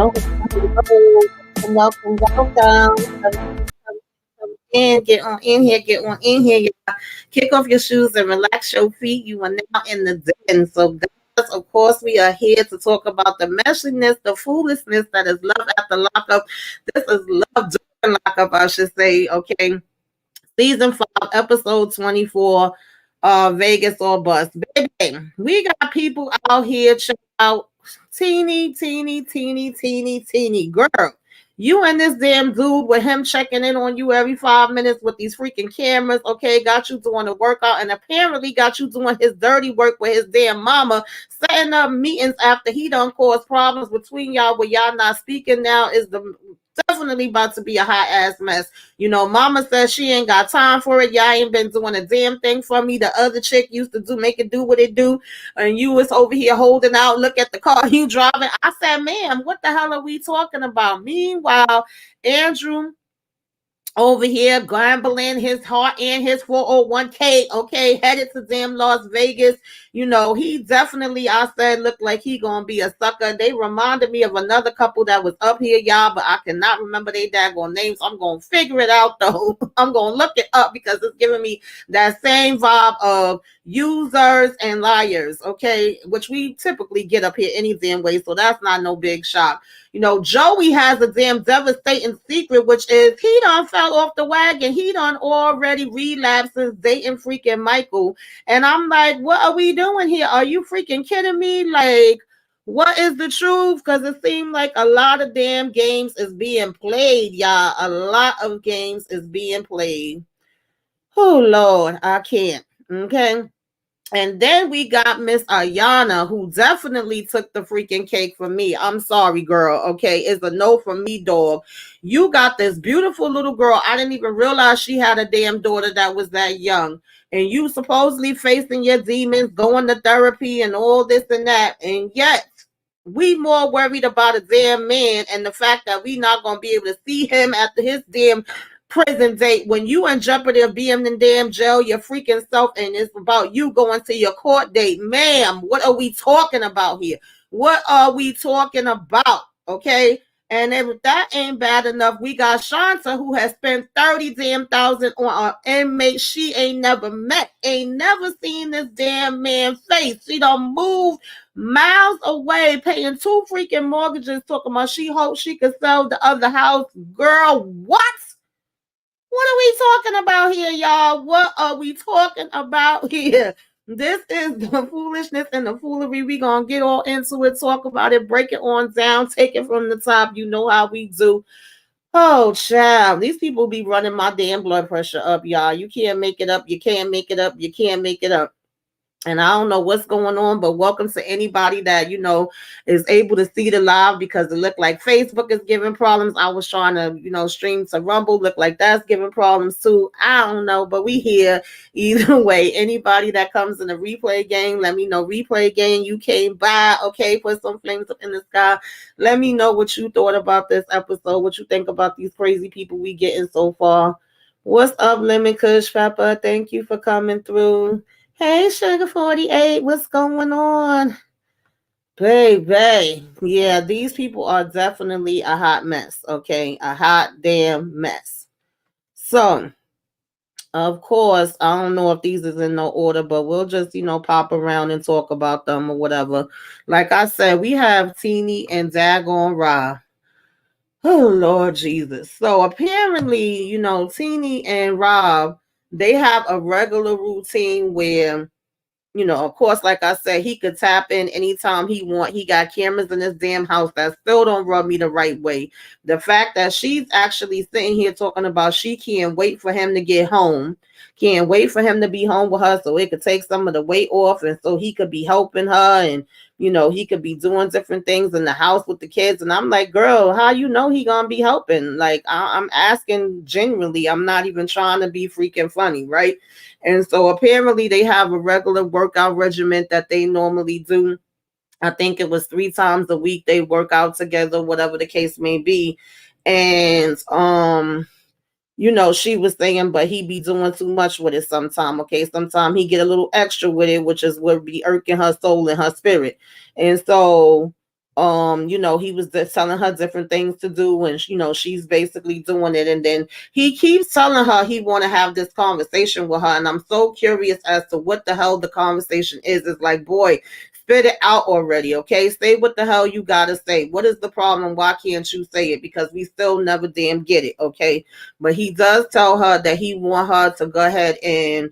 Come in, get on in here, get on in here. Y'all. Kick off your shoes and relax your feet. You are now in the den. So, guys, of course, we are here to talk about the messiness, the foolishness that is love after lockup. This is love during lockup, I should say. Okay, season 5, episode 24. Vegas or bust. Baby, we got people out here check out teeny girl. You and this damn dude with him checking in on you every 5 minutes with these freaking cameras, okay, got you doing the workout and apparently got you doing his dirty work with his damn mama, setting up meetings after he done caused problems between y'all where y'all not speaking now is the definitely about to be a hot ass mess. You know, mama says she ain't got time for it. Y'all ain't been doing a damn thing for me. The other chick used to make it do what it do. And you was over here holding out. Look at the car you driving. I said, ma'am, what the hell are we talking about? Meanwhile, Andrew over here gambling his heart and his 401k, okay, headed to damn Las Vegas. You know, he definitely, I said, looked like he gonna be a sucker. They reminded me of another couple that was up here, y'all, but I cannot remember their daggone names. I'm gonna figure it out though. I'm gonna look it up because it's giving me that same vibe of users and liars, okay, which we typically get up here any damn way, so that's not no big shock. You know, Joey has a damn devastating secret, which is he done fell off the wagon. He done already relapsed since dating freaking Michael. And I'm like, what are we doing here? Are you freaking kidding me? Like, what is the truth? Because it seemed like a lot of damn games is being played, y'all. A lot of games is being played. Oh, Lord, I can't. Okay. And then we got Miss Ayana, who definitely took the freaking cake for me. I'm sorry, girl. Okay, it's a no from me, dog. You got this beautiful little girl. I didn't even realize she had a damn daughter that was that young. And you supposedly facing your demons, going to therapy and all this and that. And yet, we more worried about a damn man and the fact that we not going to be able to see him after his damn prison date when you in jeopardy of being in damn jail your freaking self, and it's about you going to your court date. Ma'am, what are we talking about here? What are we talking about? Okay. And if that ain't bad enough, we got Shanta, who has spent 30 damn thousand on an inmate she ain't never met, ain't never seen this damn man face. She done moved miles away, paying 2 freaking mortgages, talking about she hopes she could sell the other house. Girl, what? What are we talking about here, y'all? What are we talking about here? This is the foolishness and the foolery. We gonna get all into it, talk about it, break it on down, take it from the top. You know how we do. Oh, child, these people be running my damn blood pressure up, y'all. You can't make it up. You can't make it up. You can't make it up. And I don't know what's going on, but welcome to anybody that, you know, is able to see the live because it looked like Facebook is giving problems. I was trying to, you know, stream to Rumble. Look like that's giving problems too. I don't know, but we here either way. Anybody that comes in the replay game, let me know. Replay game, you came by. Okay, put some flames up in the sky. Let me know what you thought about this episode, what you think about these crazy people we getting so far. What's up, Lemon Kush Pepper? Thank you for coming through. Hey, Sugar 48, what's going on? Baby, yeah, these people are definitely a hot mess, okay? A hot damn mess. So, of course, I don't know if these is in no order, but we'll just, you know, pop around and talk about them or whatever. Like I said, we have Teeny and Daggone Ra. Oh, Lord Jesus. So apparently, you know, Teeny and Rob, they have a regular routine where, you know, of course, like I said, he could tap in anytime he want. He got cameras in his damn house that still don't rub me the right way. The fact that she's actually sitting here talking about she can't wait for him to get home, can't wait for him to be home with her so it could take some of the weight off and so he could be helping her and, you know, he could be doing different things in the house with the kids. And I'm like, girl, how you know he gonna be helping? Like, I'm asking genuinely. I'm not even trying to be freaking funny, right? And so apparently they have a regular workout regimen that they normally do. I think it was 3 times a week they work out together, whatever the case may be. And you know, she was saying, but he be doing too much with it sometime. Okay, sometimes he get a little extra with it, which is what be irking her soul and her spirit. And so He was telling her different things to do, and she's basically doing it, and then he keeps telling her he want to have this conversation with her, and I'm so curious as to what the hell the conversation is. It's like, boy, spit it out already, okay? Say what the hell you gotta say. What is the problem? Why can't you say it? Because we still never damn get it, okay? But he does tell her that he want her to go ahead and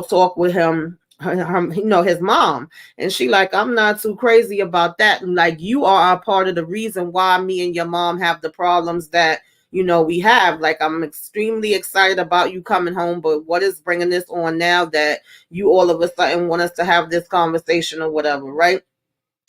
talk with him, his mom. And she like, I'm not too crazy about that. Like, you are a part of the reason why me and your mom have the problems that we have. Like, I'm extremely excited about you coming home, but what is bringing this on now that you all of a sudden want us to have this conversation or whatever, right?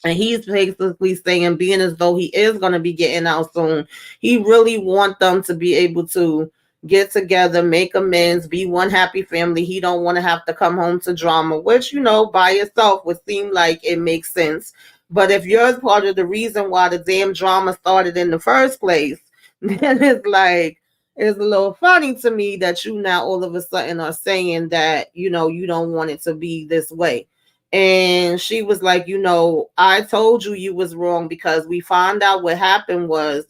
And he's basically saying, being as though he is going to be getting out soon, he really want them to be able to get together, make amends, be one happy family. He don't want to have to come home to drama, which, by itself would seem like it makes sense. But if you're part of the reason why the damn drama started in the first place, then it's like, it's a little funny to me that you now all of a sudden are saying that, you don't want it to be this way. And she was like, I told you was wrong, because we found out what happened was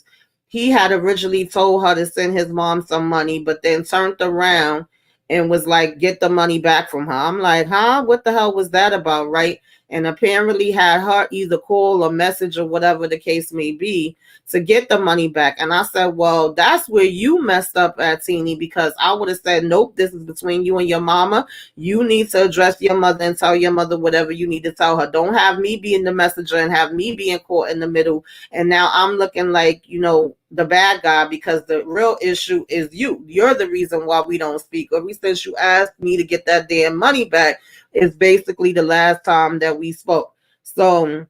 he had originally told her to send his mom some money, but then turned around and was like, get the money back from her. I'm like, huh? What the hell was that about, right? And apparently had her either call or message or whatever the case may be to get the money back. And I said, well, that's where you messed up at, Teeny, because I would have said, nope, this is between you and your mama. You need to address your mother and tell your mother whatever you need to tell her. Don't have me being the messenger and have me being caught in the middle. And now I'm looking like, the bad guy, because the real issue is you. You're the reason why we don't speak. Ever since you asked me to get that damn money back is basically the last time that we spoke. So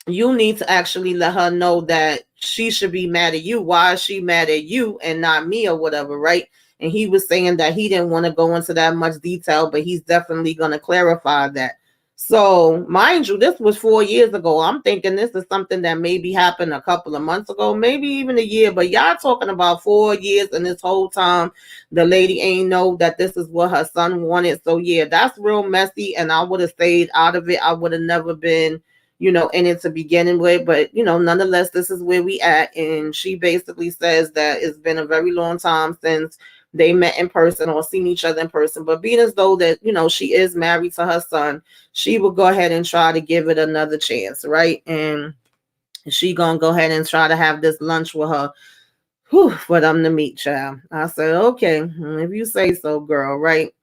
you need to actually let her know that she should be mad at you. Why is she mad at you and not me or whatever, right? And he was saying that he didn't want to go into that much detail, but he's definitely going to clarify that. So, mind you, this was 4 years ago. I'm thinking this is something that maybe happened a couple of months ago, maybe even a year. But y'all talking about 4 years, and this whole time the lady ain't know that this is what her son wanted. So, yeah, that's real messy, and I would have stayed out of it. I would have never been in it to beginning with, but nonetheless, this is where we at. And she basically says that it's been a very long time since they met in person or seen each other in person, but being as though that she is married to her son, she will go ahead and try to give it another chance, right? And she gonna go ahead and try to have this lunch with her. Whew, for them to meet, child. I said, okay, if you say so, girl, right?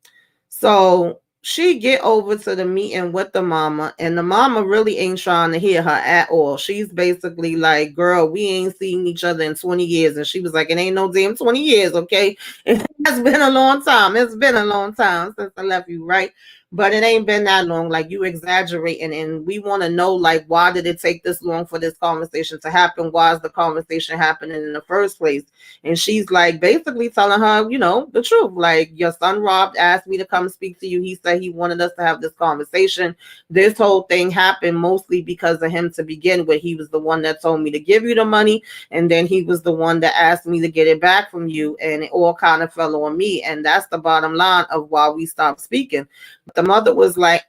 So she get over to the meeting with the mama, and the mama really ain't trying to hear her at all. She's basically like, girl, we ain't seen each other in 20 years. And she was like, it ain't no damn 20 years, okay? It has been a long time. It's been a long time since I left you, right? But it ain't been that long. Like, you exaggerating, and we want to know, like, why did it take this long for this conversation to happen? Why is the conversation happening in the first place? And she's like basically telling her, the truth. Like, your son Rob asked me to come speak to you. He said he wanted us to have this conversation. This whole thing happened mostly because of him to begin with. He was the one that told me to give you the money, and then he was the one that asked me to get it back from you, and it all kind of fell on me. And that's the bottom line of why we stopped speaking. But the mother was like,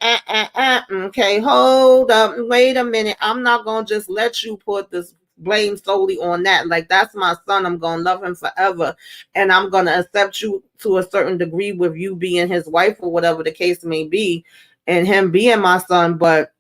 okay, hold up, wait a minute. I'm not gonna just let you put this blame solely on that. Like, that's my son. I'm gonna love him forever, and I'm gonna accept you to a certain degree with you being his wife or whatever the case may be, and him being my son. But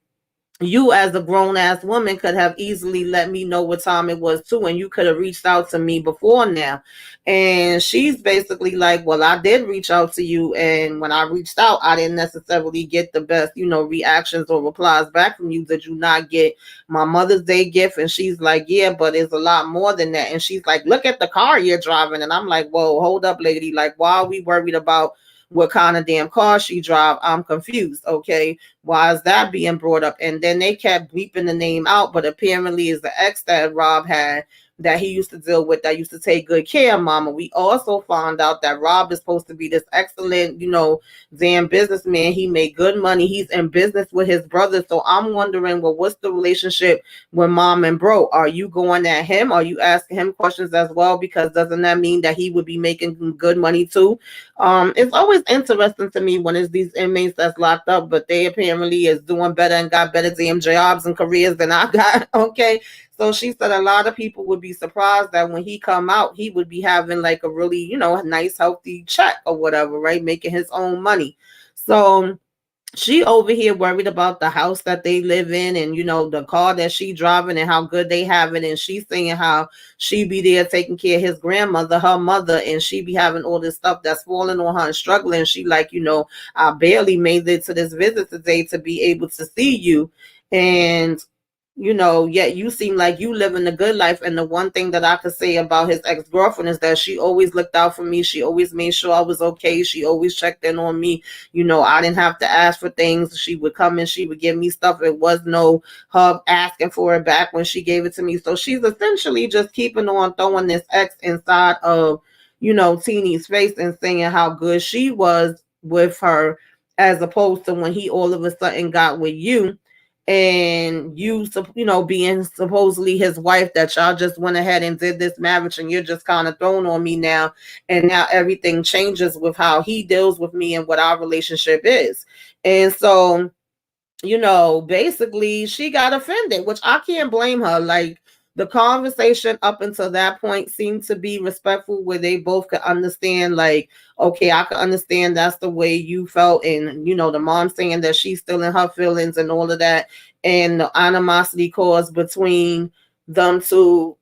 you, as a grown-ass woman, could have easily let me know what time it was too, and you could have reached out to me before now. And she's basically like, well, I did reach out to you, and when I reached out, I didn't necessarily get the best reactions or replies back from you. Did you not get my Mother's Day gift? And she's like, yeah, but it's a lot more than that. And she's like, look at the car you're driving. And I'm like, whoa, hold up, lady. Like, why are we worried about what kind of damn car she drive? I'm confused. Okay, why is that being brought up? And then they kept bleeping the name out, but apparently it's the ex that Rob had that he used to deal with that used to take good care of mama. We also found out that Rob is supposed to be this excellent, damn businessman. He made good money. He's in business with his brother. So I'm wondering, well, what's the relationship with mom and bro? Are you going at him? Are you asking him questions as well? Because doesn't that mean that he would be making good money too? It's always interesting to me when it's these inmates that's locked up, but they apparently is doing better and got better damn jobs and careers than I got. Okay. So she said a lot of people would be surprised that when he come out, he would be having like a really, nice, healthy check or whatever, right? Making his own money. So she over here worried about the house that they live in and the car that she driving and how good they have it, and she's saying how she be there taking care of his grandmother, her mother, and she be having all this stuff that's falling on her and struggling. She like, I barely made it to this visit today to be able to see you, and yet you seem like you living a good life. And the one thing that I could say about his ex-girlfriend is that she always looked out for me. She always made sure I was okay. She always checked in on me. I didn't have to ask for things. She would come and she would give me stuff. It was no her asking for it back when she gave it to me. So she's essentially just keeping on throwing this ex inside of, Teeny's face and saying how good she was with her, as opposed to when he all of a sudden got with you, and being supposedly his wife, that y'all just went ahead and did this marriage, and you're just kind of thrown on me now, and now everything changes with how he deals with me and what our relationship is. And so basically she got offended, which I can't blame her. Like, the conversation up until that point seemed to be respectful, where they both could understand, like, okay, I could understand that's the way you felt. And, the mom saying that she's still in her feelings and all of that. And the animosity caused between them two,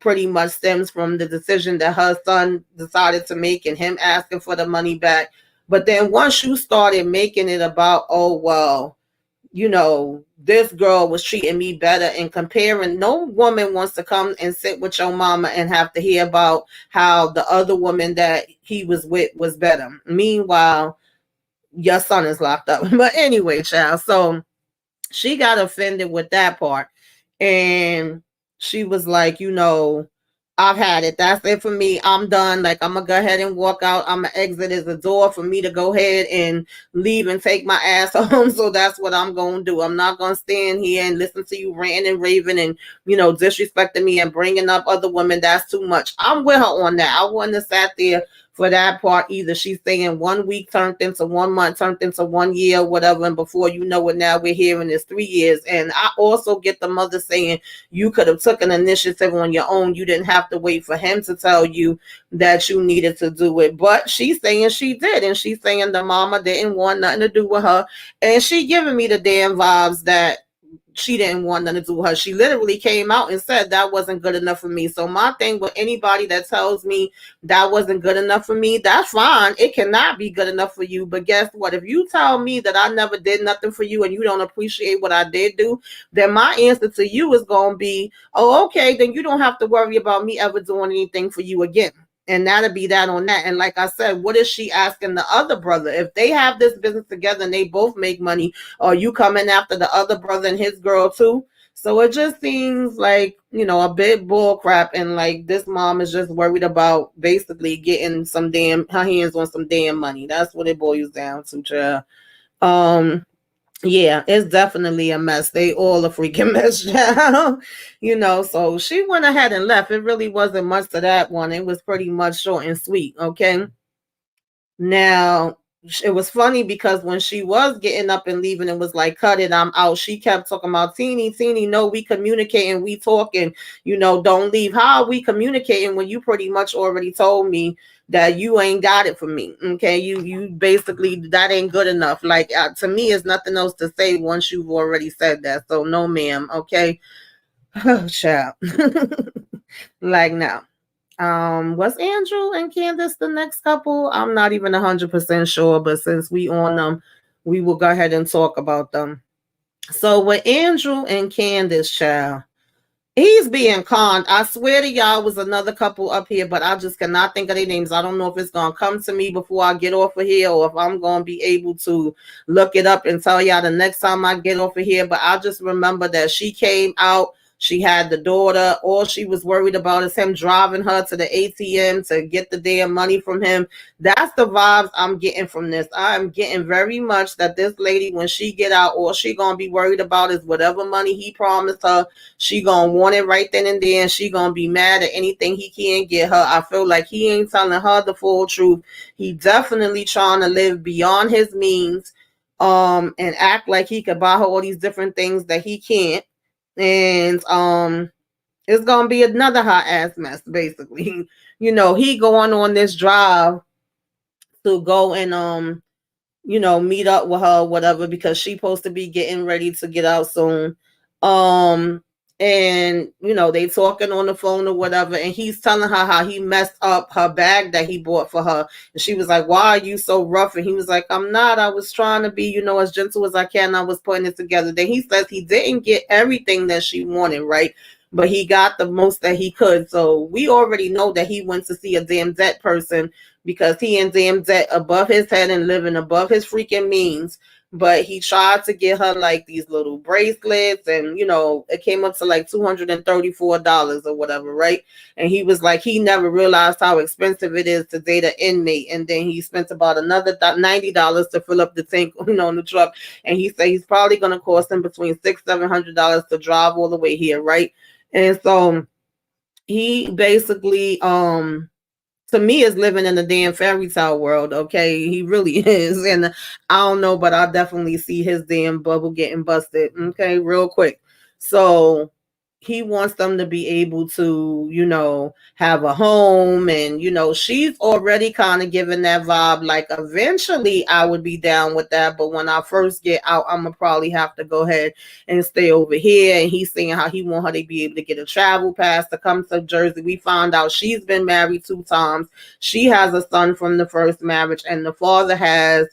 pretty much stems from the decision that her son decided to make and him asking for the money back. But then once you started making it about, oh, well, this girl was treating me better, and comparing, no woman wants to come and sit with your mama and have to hear about how the other woman that he was with was better. Meanwhile, your son is locked up. But anyway, child, so she got offended with that part. And she was like, I've had it. That's it for me. I'm done. Like, I'm going to go ahead and walk out. I'm going to exit as a door for me to go ahead and leave and take my ass home. So that's what I'm going to do. I'm not going to stand here and listen to you ranting and raving and, disrespecting me and bringing up other women. That's too much. I'm with her on that. I wouldn't have sat there for that part either. She's saying 1 week turned into 1 month, turned into 1 year, whatever. And before you know it, now we're hearing it's 3 years. And I also get the mother saying you could have took an initiative on your own. You didn't have to wait for him to tell you that you needed to do it. But she's saying she did. And she's saying the mama didn't want nothing to do with her. And she giving me the damn vibes that she didn't want nothing to do with her. She literally came out and said that wasn't good enough for me. So my thing with anybody that tells me that wasn't good enough for me, that's fine. It cannot be good enough for you. But guess what? If you tell me that I never did nothing for you and you don't appreciate what I did do, then my answer to you is going to be, oh, okay, then you don't have to worry about me ever doing anything for you again. And that'll be that on that. And like I said, what is she asking the other brother? If they have this business together and they both make money, are you coming after the other brother and his girl too? So it just seems like, a bit bull crap. And like, this mom is just worried about basically getting her hands on some damn money. That's what it boils down to, child. Yeah, it's definitely a mess. They all a freaking mess now. So she went ahead and left. It really wasn't much to that one. It was pretty much short and sweet. Okay. Now, it was funny because when she was getting up and leaving and was like, cut it, I'm out, she kept talking about Teeny, no, we communicating, we talking, don't leave. How are we communicating when you pretty much already told me that you ain't got it for me? Okay, you basically, that ain't good enough. Like, to me, it's nothing else to say once you've already said that. So no, ma'am. Okay. Oh, child. Like, now. Was Andrew and Candace the next couple? I'm not even 100% sure, but since we on them, we will go ahead and talk about them. So with Andrew and Candace, child, he's being conned. I swear to y'all, was another couple up here, but I just cannot think of their names. I don't know if it's gonna come to me before I get off of here, or if I'm gonna be able to look it up and tell y'all the next time I get off of here. But I just remember that she came out She had the daughter. All she was worried about is him driving her to the ATM to get the damn money from him. That's the vibes I'm getting from this. I'm getting very much that this lady, when she get out, all she gonna be worried about is whatever money he promised her. She gonna want it right then and there, and she gonna be mad at anything he can't get her. I feel like he ain't telling her the full truth. He definitely trying to live beyond his means, and act like he could buy her all these different things that he can't. And it's gonna be another hot ass mess, basically. He going on this drive to go and meet up with her or whatever, because she supposed to be getting ready to get out soon. Um, and they talking on the phone or whatever, and he's telling her how he messed up her bag that he bought for her. And she was like, "Why are you so rough?" And he was like, "I'm not. I was trying to be, as gentle as I can. I was putting it together." Then he says he didn't get everything that she wanted, right? But he got the most that he could. So we already know that he went to see a damn debt person, because he in damn debt above his head and living above his freaking means. But he tried to get her like these little bracelets, and it came up to like $234 or whatever, right? And he was like, he never realized how expensive it is to date an inmate. And then he spent about another $90 to fill up the tank, in the truck. And he said he's probably gonna cost him between $600-700 to drive all the way here, right? And so he basically to me is living in a damn fairy tale world. Okay, he really is. And I don't know, but I definitely see his damn bubble getting busted. Okay, real quick. So he wants them to be able to, have a home. And, she's already kind of giving that vibe. Like, eventually I would be down with that. But when I first get out, I'm going to probably have to go ahead and stay over here. And he's saying how he want her to be able to get a travel pass to come to Jersey. We found out she's been married 2 times. She has a son from the first marriage, and the father has,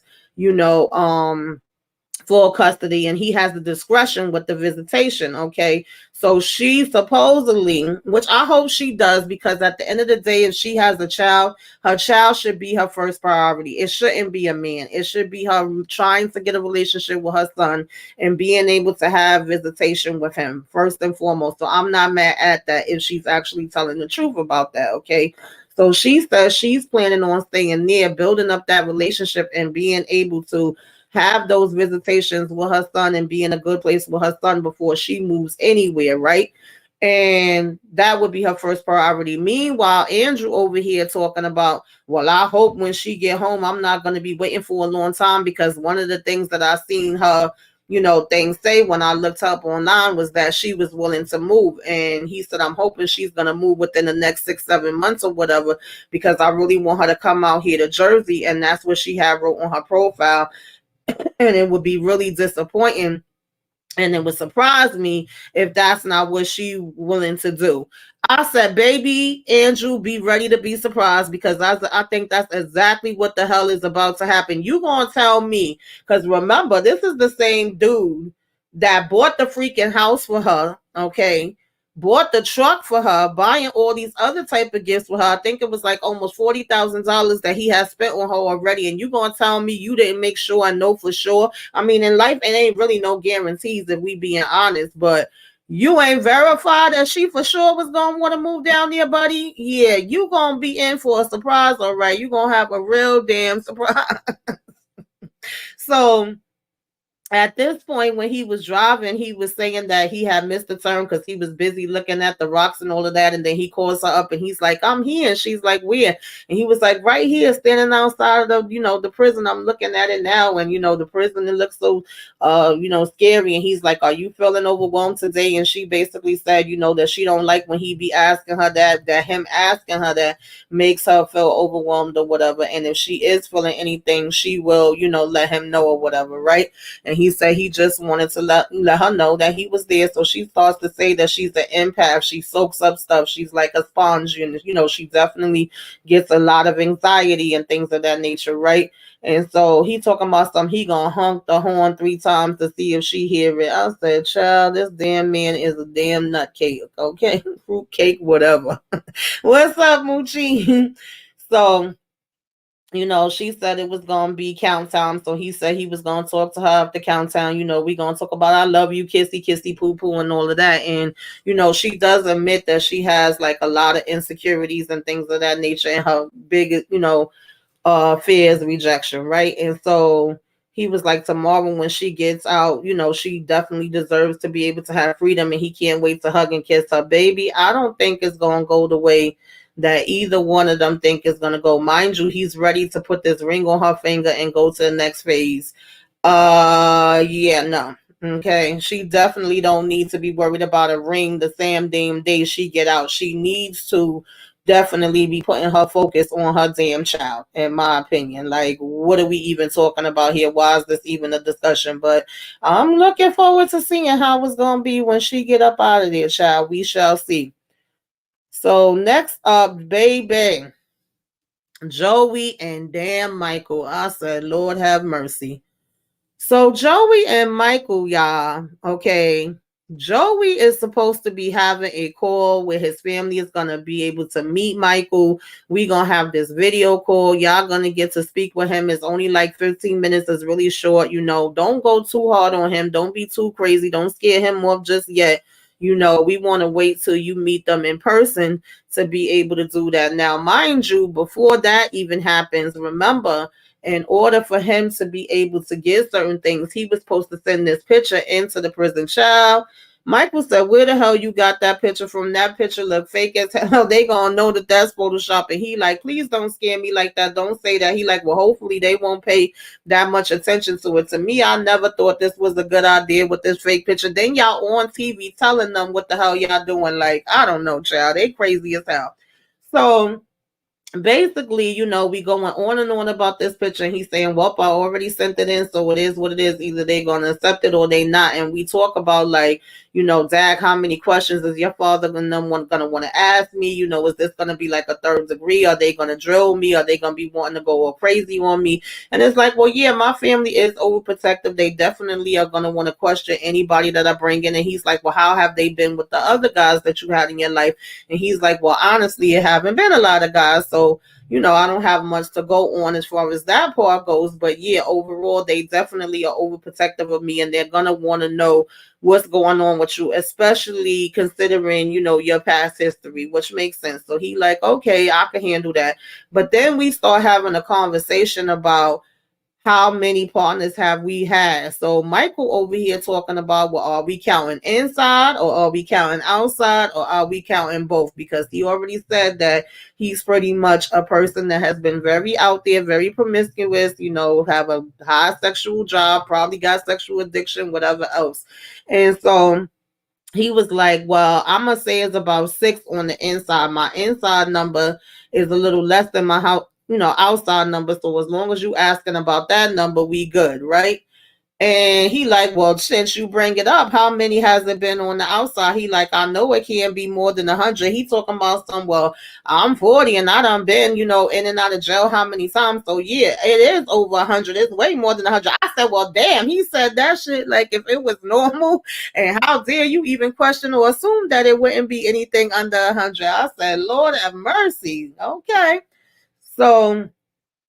full custody, and he has the discretion with the visitation. Okay, so she supposedly, which I hope she does, because at the end of the day, if she has a child, her child should be her first priority. It shouldn't be a man. It should be her trying to get a relationship with her son and being able to have visitation with him first and foremost. So I'm not mad at that if she's actually telling the truth about that. Okay, so she says she's planning on staying there, building up that relationship, and being able to have those visitations with her son and be in a good place with her son before she moves anywhere, right? And that would be her first priority. Meanwhile, Andrew over here talking about, well, I hope when she get home, I'm not going to be waiting for a long time, because one of the things that I seen her, things say when I looked up online was that she was willing to move. And he said, I'm hoping she's going to move within the next 6-7 months or whatever, because I really want her to come out here to Jersey. And that's what she had wrote on her profile. And it would be really disappointing, and it would surprise me if that's not what she willing to do. I said, baby Andrew, be ready to be surprised, because I think that's exactly what the hell is about to happen. You gonna tell me, because remember, this is the same dude that bought the freaking house for her, okay? Bought the truck for her, buying all these other type of gifts for her. I think it was like almost $40,000 that he has spent on her already. And you gonna tell me you didn't make sure and know for sure? I mean, in life, it ain't really no guarantees, if we being honest, but you ain't verified that she for sure was gonna want to move down there, buddy. Yeah, you gonna be in for a surprise, all right? You gonna have a real damn surprise. So at this point, when he was driving, he was saying that he had missed the turn because he was busy looking at the rocks and all of that. And then he calls her up and he's like, I'm here. And she's like, where? And he was like, right here, standing outside of the prison. I'm looking at it now. And, the prison, it looks so, scary. And he's like, are you feeling overwhelmed today? And she basically said, that she don't like when he be asking her that him asking her that makes her feel overwhelmed or whatever. And if she is feeling anything, she will, let him know or whatever. Right. And he said he just wanted to let her know that he was there. So she starts to say that she's an empath. She soaks up stuff. She's like a sponge. And, she definitely gets a lot of anxiety and things of that nature, right? And so he talking about something. He gonna honk the horn 3 times to see if she hear it. I said, child, this damn man is a damn nutcake. Okay? Fruit cake, whatever. What's up, Moochie? So She said it was gonna be countdown, so he said he was gonna talk to her after countdown. We gonna talk about I love you, kissy, kissy, poo poo, and all of that. And she does admit that she has like a lot of insecurities and things of that nature, and her biggest, fear is rejection, right? And so he was like, tomorrow when she gets out, she definitely deserves to be able to have freedom, and he can't wait to hug and kiss her. Baby, I don't think it's gonna go the way that either one of them think is gonna go. Mind you, he's ready to put this ring on her finger and go to the next phase. Yeah, no. Okay, she definitely don't need to be worried about a ring the same damn day she get out. She needs to definitely be putting her focus on her damn child, in my opinion. Like, what are we even talking about here? Why is this even a discussion? But I'm looking forward to seeing how it's gonna be when she get up out of there, child. We shall see. So next up, baby, Joey and damn Michael. I said, Lord have mercy. So Joey and Michael, y'all, okay. Joey is supposed to be having a call where his family is gonna be able to meet Michael. We gonna have this video call. Y'all gonna get to speak with him. It's only like 15 minutes. It's really short. Don't go too hard on him. Don't be too crazy. Don't scare him off just yet. We want to wait till you meet them in person to be able to do that. Now, mind you, before that even happens, remember, in order for him to be able to get certain things, he was supposed to send this picture into the prison. Child, Michael said, where the hell you got that picture from? That picture look fake as hell. They gonna know that that's Photoshop. And he like, please don't scare me like that. Don't say that. He like, well, hopefully they won't pay that much attention to it. To me, I never thought this was a good idea with this fake picture. Then y'all on TV telling them what the hell y'all doing. Like, I don't know, child. They crazy as hell. So basically, we going on and on about this picture, and he's saying, well, I already sent it in, so it is what it is. Either they gonna accept it or they not. And we talk about, like, Dag, how many questions is your father gonna want to ask me? Is this gonna be like a third degree? Are they gonna drill me? Are they gonna be wanting to go all crazy on me? And it's like, well, yeah, my family is overprotective. They definitely are gonna want to question anybody that I bring in. And he's like, well, how have they been with the other guys that you had in your life? And he's like, well, honestly, it haven't been a lot of guys. So, I don't have much to go on as far as that part goes. But yeah, overall, they definitely are overprotective of me, and they're going to want to know what's going on with you, especially considering, your past history, which makes sense. So he like, okay, I can handle that. But then we start having a conversation about how many partners have we had? So Michael over here talking about, well, are we counting inside or are we counting outside or are we counting both? Because he already said that he's pretty much a person that has been very out there, very promiscuous, have a high sexual job, probably got sexual addiction, whatever else. And so he was like, well, I'm going to say it's about 6 on the inside. My inside number is a little less than my house, outside number. So as long as you asking about that number, we good, right? And he like, well, since you bring it up, how many has it been on the outside? He like, I know it can't be more than 100. He talking about well, I'm 40 and I done been, in and out of jail how many times? So yeah, it is over 100. It's way more than 100. I said, well, damn. He said that shit like if it was normal, and how dare you even question or assume that it wouldn't be anything under 100? I said, Lord have mercy. Okay. So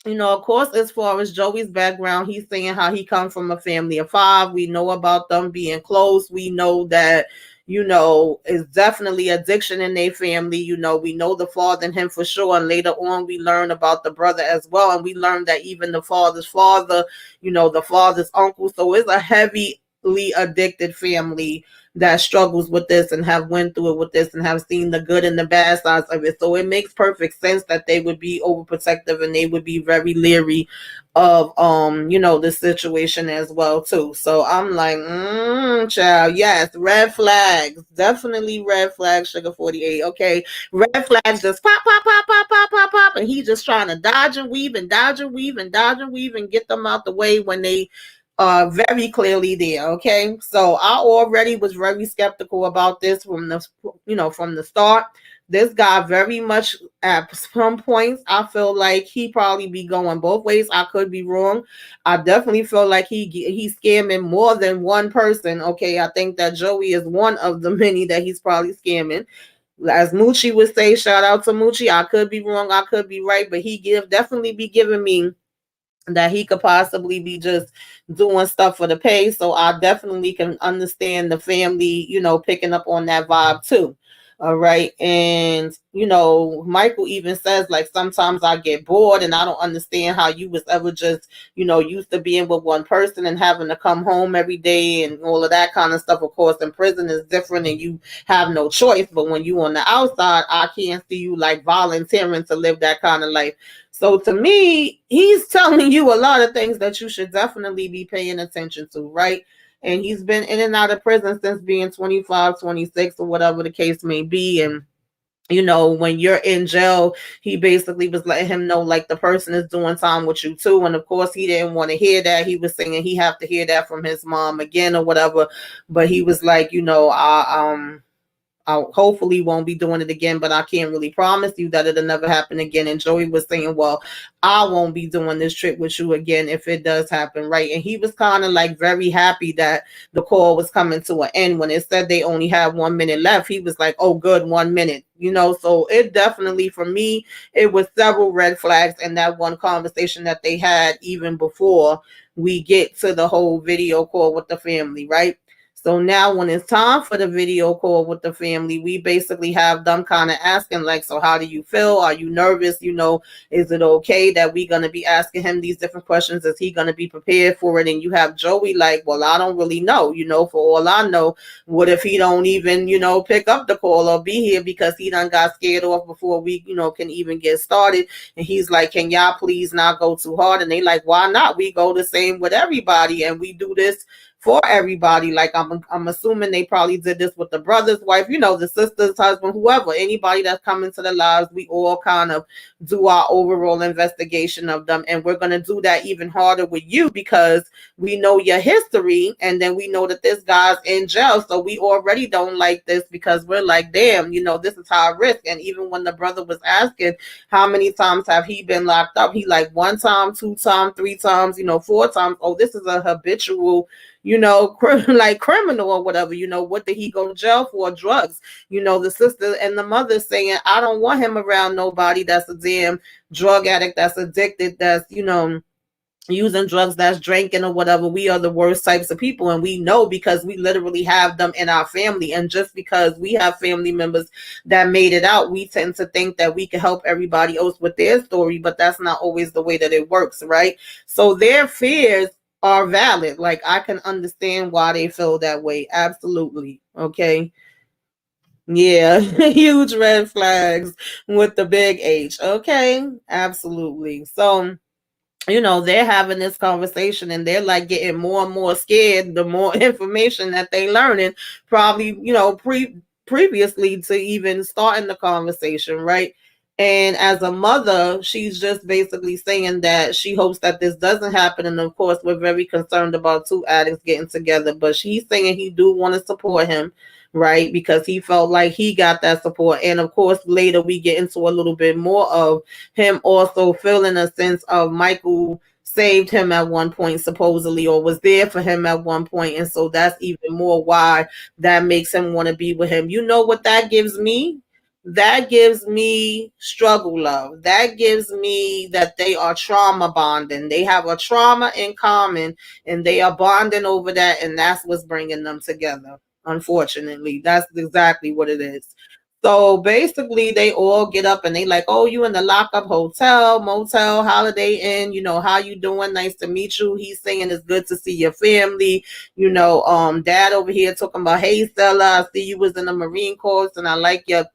of course, as far as Joey's background, he's saying how he comes from a family of 5. We know about them being close. We know that, it's definitely addiction in their family. We know the father and him for sure. And later on, we learn about the brother as well. And we learn that even the father's father, the father's uncle. So it's a heavily addicted family that struggles with this and have went through it with this and have seen the good and the bad sides of it. So it makes perfect sense that they would be overprotective and they would be very leery of the situation as well too. So I'm like, child, yes, red flags, definitely red flags, Sugar 48. Okay, red flags just pop, pop, pop, pop, pop, pop, pop, and he's just trying to dodge and weave and dodge and weave and dodge and weave and get them out the way when they very clearly there. Okay, so I already was very skeptical about this from the start. This guy very much at some points I feel like he probably be going both ways. I could be wrong. I definitely feel like he's scamming more than one person. Okay, I think that Joey is one of the many that he's probably scamming. As Moochie would say, shout out to Moochie. I could be wrong, I could be right, but he definitely be giving me that he could possibly be just doing stuff for the pay. So I definitely can understand the family, picking up on that vibe too. All right. And, Michael even says, like, sometimes I get bored and I don't understand how you was ever just, used to being with one person and having to come home every day and all of that kind of stuff. Of course, in prison is different and you have no choice. But when you on the outside, I can't see you like volunteering to live that kind of life. So to me, he's telling you a lot of things that you should definitely be paying attention to, right? And he's been in and out of prison since being 25, 26, or whatever the case may be. And when you're in jail, he basically was letting him know like the person is doing time with you too. And of course, he didn't want to hear that. He was saying he have to hear that from his mom again or whatever. But he was like, I hopefully won't be doing it again, but I can't really promise you that it'll never happen again. And Joey was saying, well, I won't be doing this trip with you again if it does happen, right? And he was kind of like very happy that the call was coming to an end. When it said they only had 1 minute left, he was like, oh, good, 1 minute, So it definitely, for me, it was several red flags in that one conversation that they had even before we get to the whole video call with the family, right? So now when it's time for the video call with the family, we basically have them kind of asking like, so how do you feel? Are you nervous? Is it okay that we're going to be asking him these different questions? Is he going to be prepared for it? And you have Joey like, well, I don't really know, for all I know, what if he don't even, pick up the call or be here because he done got scared off before we, can even get started. And he's like, can y'all please not go too hard? And they like, why not? We go the same with everybody and we do this for everybody. Like I'm assuming they probably did this with the brother's wife, the sister's husband, whoever, anybody that's coming to the lives. We all kind of do our overall investigation of them. And we're going to do that even harder with you because we know your history. And then we know that this guy's in jail. So we already don't like this because we're like, damn, this is high risk. And even when the brother was asking how many times have he been locked up, he like 1 time, 2 times, 3 times, 4 times. Oh, this is a habitual like criminal or whatever. What did he go to jail for? Drugs. The sister and the mother saying, I don't want him around nobody that's a damn drug addict, that's addicted, that's, using drugs, that's drinking or whatever. We are the worst types of people. And we know because we literally have them in our family. And just because we have family members that made it out, we tend to think that we can help everybody else with their story. But that's not always the way that it works, right? So their fears are valid. Like I can understand why they feel that way. Absolutely. Okay. Yeah. Huge red flags with the big H. Okay. Absolutely. So they're having this conversation and they're like getting more and more scared the more information that they learning, probably, previously to even starting the conversation, right? And as a mother, she's just basically saying that she hopes that this doesn't happen. And of course, we're very concerned about 2 addicts getting together, but she's saying he do want to support him, right? Because he felt like he got that support. And of course, later we get into a little bit more of him also feeling a sense of Michael saved him at one point, supposedly, or was there for him at one point. And so that's even more why that makes him want to be with him. You know what that gives me? That gives me struggle love. That gives me that they are trauma bonding. They have a trauma in common and they are bonding over that. And that's what's bringing them together. Unfortunately, that's exactly what it is. So basically, they all get up and they like, oh, you in the lockup hotel, motel, Holiday Inn. How you doing? Nice to meet you. He's saying it's good to see your family. Dad over here talking about, hey, Stella, I see you was in the Marine Corps and I like your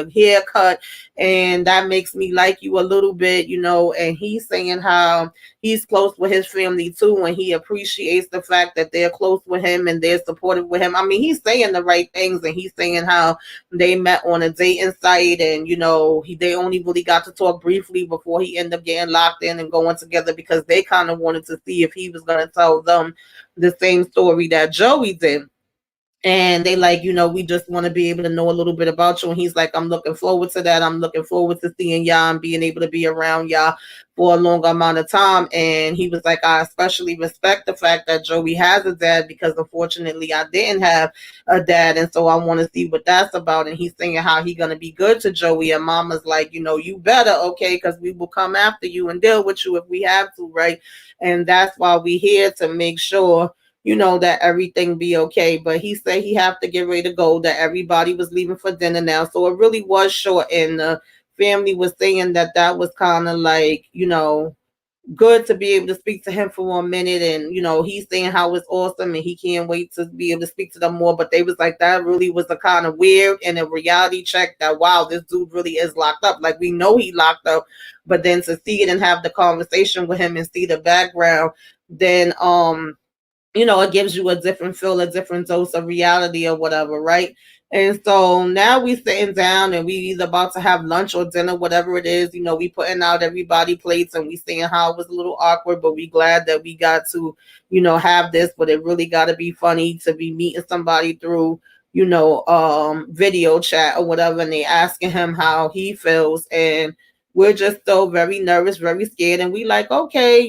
haircut. And that makes me like you a little bit, and he's saying how he's close with his family too. And he appreciates the fact that they're close with him and they're supportive with him. I mean, he's saying the right things and he's saying how they met on a dating site and they only really got to talk briefly before he ended up getting locked in and going together because they kind of wanted to see if he was going to tell them the same story that Joey did. And they like, we just want to be able to know a little bit about you. And he's like, I'm looking forward to that. I'm looking forward to seeing y'all and being able to be around y'all for a longer amount of time. And he was like, I especially respect the fact that Joey has a dad, because unfortunately I didn't have a dad. And so I want to see what that's about. And he's saying how he going to be good to Joey. And Mama's like, you better, okay, because we will come after you and deal with you if we have to, right? And that's why we here, to make sure that everything be okay. But he said he have to get ready to go, that everybody was leaving for dinner now. So it really was short. And the family was saying that that was kind of like, good to be able to speak to him for 1 minute. And, he's saying how it's awesome and he can't wait to be able to speak to them more. But they was like, that really was a kind of weird and a reality check that, wow, this dude really is locked up. Like, we know he locked up, but then to see it and have the conversation with him and see the background, then, it gives you a different feel, a different dose of reality or whatever, right? And so now we sitting down and we either about to have lunch or dinner, whatever it is. We putting out everybody plates and we saying how it was a little awkward, but we glad that we got to, have this. But it really got to be funny to be meeting somebody through, video chat or whatever, and they asking him how he feels. And we're just so very nervous, very scared. And we like, okay,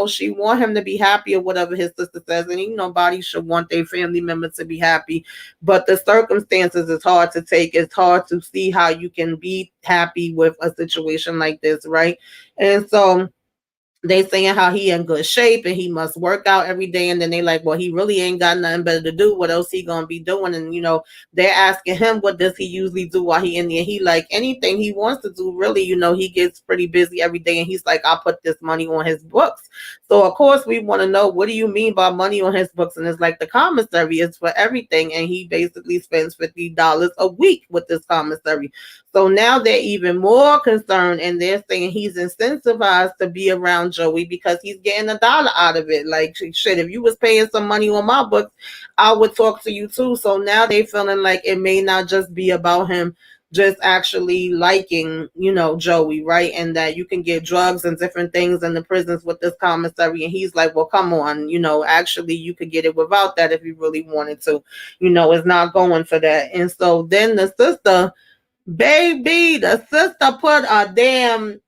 she want him to be happy or whatever his sister says. And nobody should want their family member to be happy. But the circumstances is hard to take. It's hard to see how you can be happy with a situation like this, right? And so they saying how he in good shape and he must work out every day. And then they like, well, he really ain't got nothing better to do. What else he gonna be doing? And they're asking him what does he usually do while he in there. He like anything he wants to do, really. He gets pretty busy every day. And he's like, I'll put this money on his books. So of course we want to know, what do you mean by money on his books? And it's like, the commissary is for everything. And he basically spends $50 a week with this commissary. So now they're even more concerned, and they're saying he's incentivized to be around Joey because he's getting $1 out of it. Like, shit, if you was paying some money on my books, I would talk to you too. So now they feeling like it may not just be about him just actually liking, Joey, right? And that you can get drugs and different things in the prisons with this commissary. And he's like, well, come on, actually you could get it without that if you really wanted to. It's not going for that. And so then the sister, baby, the sister put a damn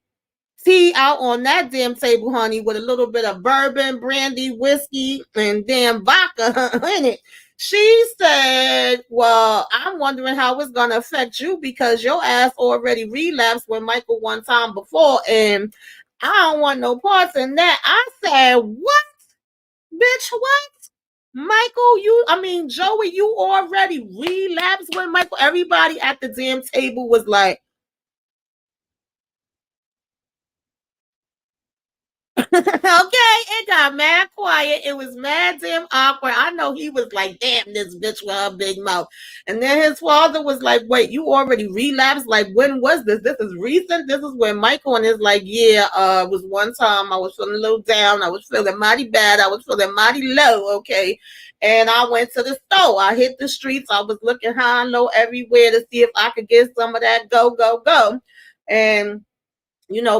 tea out on that damn table, honey, with a little bit of bourbon, brandy, whiskey, and damn vodka in it. She said, well, I'm wondering how it's going to affect you because your ass already relapsed with Michael one time before, and I don't want no parts in that. I said, what? Bitch, what? Joey, you already relapsed with Michael. Everybody at the damn table was like, okay, it got mad quiet. It was mad damn awkward. I know he was like, damn, this bitch with her big mouth. And then his father was like, wait, you already relapsed? Like, when was this? This is recent? This is when Michael, and is like, yeah, it was one time I was feeling a little down. I was feeling mighty bad. I was feeling mighty low, okay? And I went to the store. I hit the streets. I was looking high and low everywhere to see if I could get some of that go, go, go. And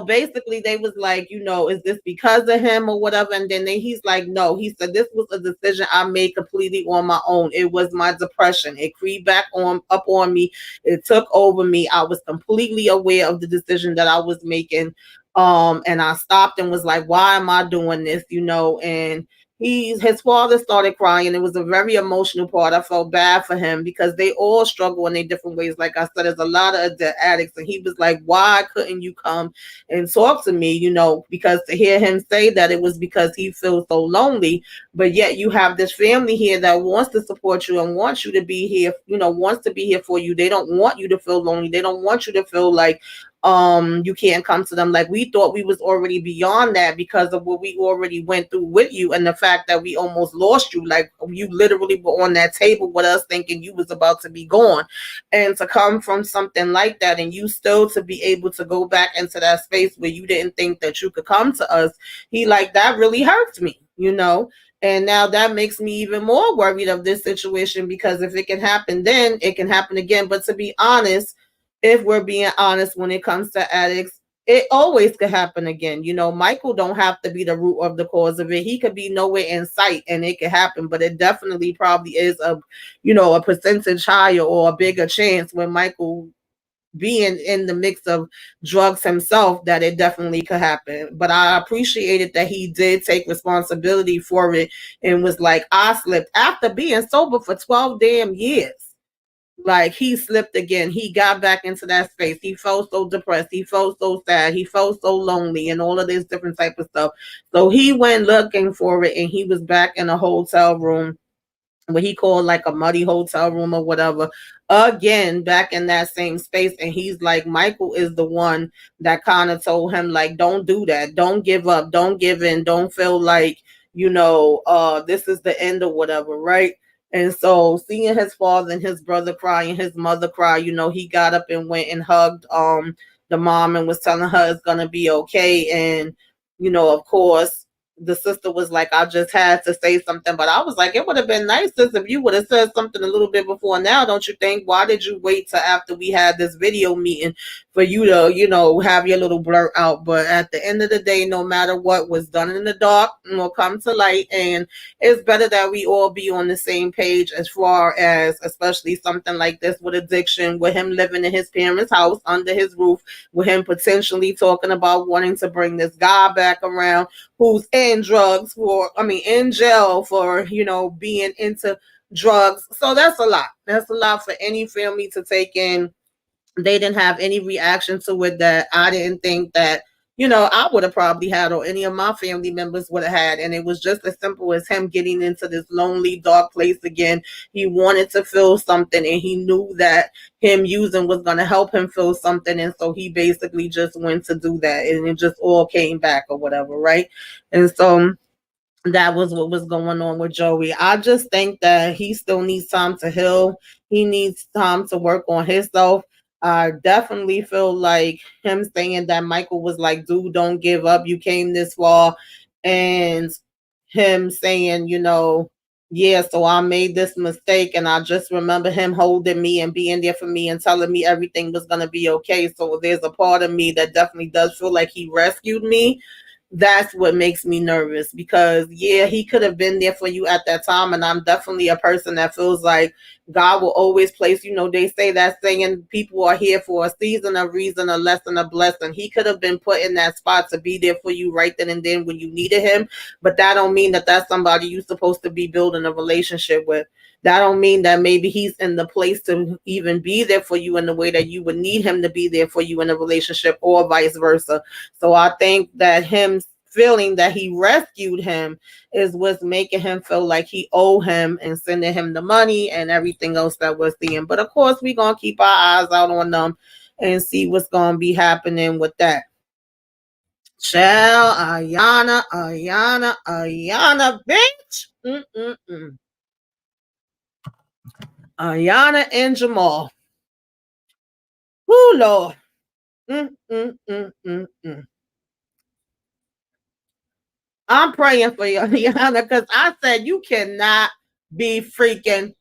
basically they was like, is this because of him or whatever? And then he's like, no, he said, this was a decision I made completely on my own. It was my depression. It creeped back up on me. It took over me. I was completely aware of the decision that I was making. And I stopped and was like, why am I doing this? And his father started crying. It was a very emotional part. I felt bad for him because they all struggle in their different ways. Like I said, there's a lot of the addicts, and he was like, why couldn't you come and talk to me? Because to hear him say that it was because he feels so lonely, but yet you have this family here that wants to support you and wants you to be here, wants to be here for you. They don't want you to feel lonely. They don't want you to feel like you can't come to them. Like, we thought we was already beyond that because of what we already went through with you, and the fact that we almost lost you. Like, you literally were on that table with us thinking you was about to be gone. And to come from something like that, and you still to be able to go back into that space where you didn't think that you could come to us, he like, that really hurts me, and now that makes me even more worried of this situation, because if it can happen then, it can happen again. But to be honest, if we're being honest, when it comes to addicts, it always could happen again. Michael don't have to be the root of the cause of it. He could be nowhere in sight and it could happen, but it definitely probably is a percentage higher or a bigger chance when Michael being in the mix of drugs himself that it definitely could happen. But I appreciated that he did take responsibility for it and was like, I slipped after being sober for 12 damn years. Like, he slipped again. He got back into that space. He felt so depressed. He felt so sad. He felt so lonely and all of this different type of stuff. So he went looking for it and he was back in a hotel room, what he called like a muddy hotel room or whatever, again back in that same space. And he's like, Michael is the one that kind of told him, like, don't do that, don't give up, don't give in, don't feel like this is the end or whatever, right? And so seeing his father and his brother cry and his mother cry, he got up and went and hugged the mom and was telling her it's gonna be okay. And of course the sister was like, I just had to say something. But I was like, it would have been nice if you would have said something a little bit before now, don't you think? Why did you wait till after we had this video meeting for you to, have your little blurt out? But at the end of the day, no matter what was done in the dark will come to light. And it's better that we all be on the same page as far as, especially something like this with addiction, with him living in his parents' house under his roof, with him potentially talking about wanting to bring this guy back around who's in jail for, being into drugs. So that's a lot. That's a lot for any family to take in. They didn't have any reaction to it that I didn't think that, I would have probably had, or any of my family members would have had. And it was just as simple as him getting into this lonely, dark place again. He wanted to feel something and he knew that him using was going to help him feel something. And so he basically just went to do that and it just all came back or whatever, right? And so that was what was going on with Joey. I just think that he still needs time to heal. He needs time to work on himself. I definitely feel like him saying that Michael was like, dude, don't give up. You came this far. And him saying, yeah, so I made this mistake. And I just remember him holding me and being there for me and telling me everything was going to be okay. So there's a part of me that definitely does feel like he rescued me. That's what makes me nervous, because yeah, he could have been there for you at that time. And I'm definitely a person that feels like God will always place, they say that saying, people are here for a season, a reason, a lesson, a blessing. He could have been put in that spot to be there for you right then and then when you needed him. But that don't mean that that's somebody you're supposed to be building a relationship with. That don't mean that maybe he's in the place to even be there for you in the way that you would need him to be there for you in a relationship, or vice versa. So I think that him feeling that he rescued him is what's making him feel like he owe him and sending him the money and everything else that we're seeing. But of course, we're going to keep our eyes out on them and see what's going to be happening with that. Child, Ayana, bitch. Ayana and Jamal. Whoo, Lord. I'm praying for you, Ayana, because I said you cannot be freaking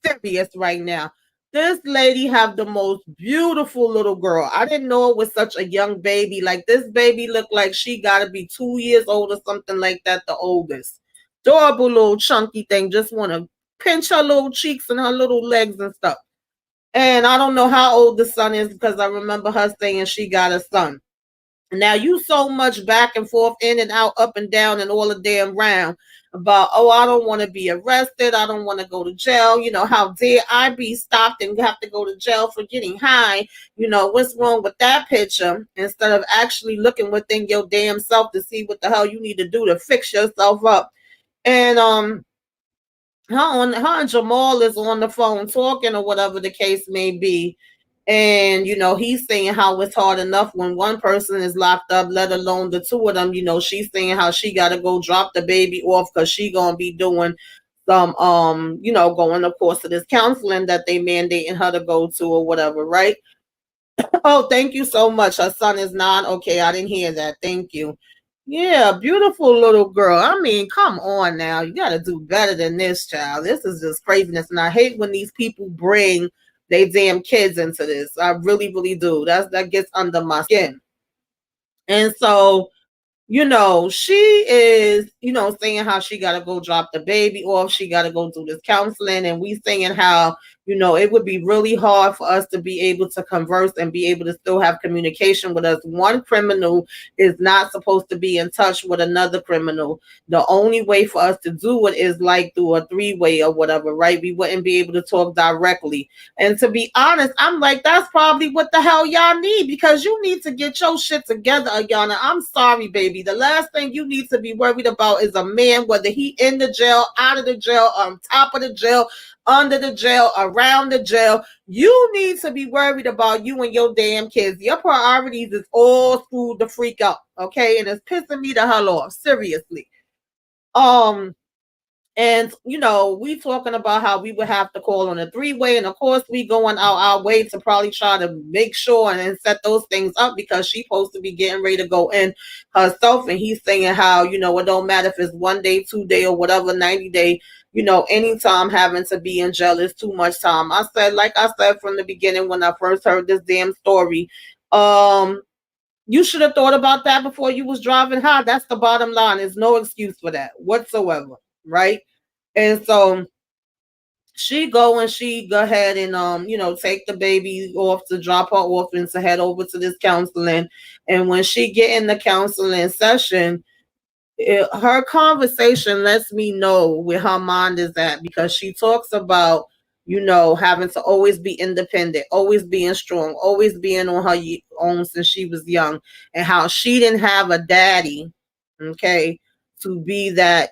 serious right now. This lady have the most beautiful little girl. I didn't know it was such a young baby. Like, this baby looked like she got to be 2 years old or something like that, the oldest. Adorable little chunky thing. Just want to pinch her little cheeks and her little legs and stuff. And I don't know how old the son is, because I remember her saying she got a son. Now, you so much back and forth, in and out, up and down, and all the damn round about, oh, I don't want to be arrested. I don't want to go to jail. How dare I be stopped and have to go to jail for getting high? What's wrong with that picture? Instead of actually looking within your damn self to see what the hell you need to do to fix yourself up. And her and Jamal is on the phone talking or whatever the case may be. And, he's saying how it's hard enough when one person is locked up, let alone the two of them. She's saying how she got to go drop the baby off because she going to be doing some, going, of course, to this counseling that they mandating her to go to or whatever, right? Oh, thank you so much. Her son is 9. Okay, I didn't hear that. Thank you. Yeah, beautiful little girl. I mean, come on now. You got to do better than this, child. This is just craziness. And I hate when these people bring they damn kids into this. I really, really do. That gets under my skin. And so, she is, saying how she got to go drop the baby off. She got to go do this counseling. And we saying how, it would be really hard for us to be able to converse and be able to still have communication with us. One criminal is not supposed to be in touch with another criminal. The only way for us to do it is like through a three-way or whatever, right? We wouldn't be able to talk directly. And to be honest, I'm like, that's probably what the hell y'all need, because you need to get your shit together, Ayana. I'm sorry, baby. The last thing you need to be worried about is a man, whether he in the jail, out of the jail, on top of the jail, under the jail, around the jail. You need to be worried about you and your damn kids. Your priorities is all screwed the freak up, okay? And it's pissing me the hell off, seriously. And we talking about how we would have to call on a three-way, and of course we going out our way to probably try to make sure and set those things up, because she's supposed to be getting ready to go in herself. And he's saying how, it don't matter if it's 1 day, 2 day, or whatever, 90 day, anytime having to be in jail is too much time. Like I said from the beginning when I first heard this damn story, you should have thought about that before you was driving high. That's the bottom line. There's no excuse for that whatsoever, right? And so she go ahead and take the baby off to drop her off and to head over to this counseling. And when she get in the counseling session, her conversation lets me know where her mind is at, because she talks about having to always be independent, always being strong, always being on her own since she was young, and how she didn't have a daddy, okay, to be that